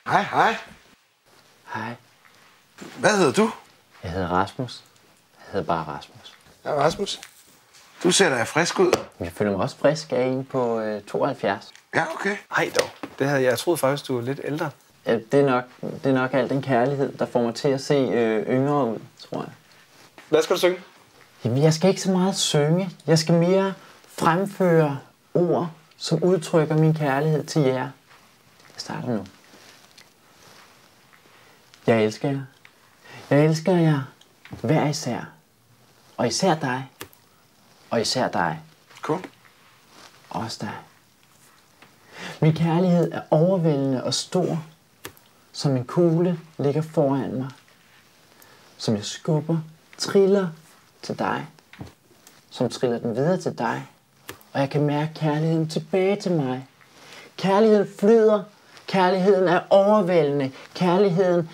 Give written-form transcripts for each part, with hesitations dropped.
Hej, hej. Hej. Hvad hedder du? Jeg hedder Rasmus. Jeg hedder bare Rasmus. Ja, Rasmus. Du ser da frisk ud. Jeg føler mig også frisk af en på 72. Ja, okay. Ej dog. Det havde jeg troet faktisk, du var lidt ældre. Ja, det er nok al den kærlighed, der får mig til at se yngre ud, tror jeg. Hvad skal du synge? Jamen, jeg skal ikke så meget synge. Jeg skal mere fremføre ord, som udtrykker min kærlighed til jer. Jeg starter nu. Jeg elsker jer. Jeg elsker jer hver især. Og især dig. Og især dig. Cool. Også dig. Min kærlighed er overvældende og stor, som en kugle ligger foran mig. Som jeg skubber, triller til dig. Som triller den videre til dig. Og jeg kan mærke kærligheden tilbage til mig. Kærligheden flyder. Kærligheden er overvældende. Kærligheden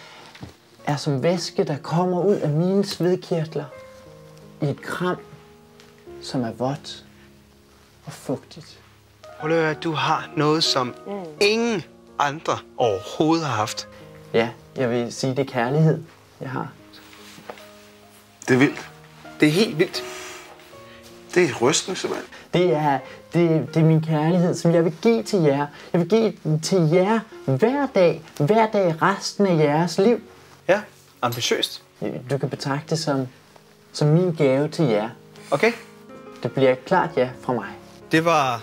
er som væske, der kommer ud af mine svedkirtler. I et kram, som er vådt og fugtigt. Prøv at høre, du har noget, som ingen andre overhovedet har haft. Ja, jeg vil sige, det er kærlighed, jeg har. Det er vildt. Det er helt vildt. Det er rystende, simpelthen. Det er min kærlighed, som jeg vil give til jer. Jeg vil give den til jer hver dag resten af jeres liv. Ja, ambitiøst. Du kan betragte det som min gave til jer. Okay. Det bliver et klart ja fra mig. Det var,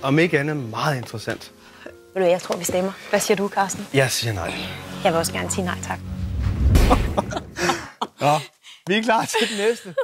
om ikke andet, meget interessant. Ved du, jeg tror, vi stemmer. Hvad siger du, Carsten? Jeg siger nej. Jeg vil også gerne sige nej, tak. Nå, vi er klar til den næste.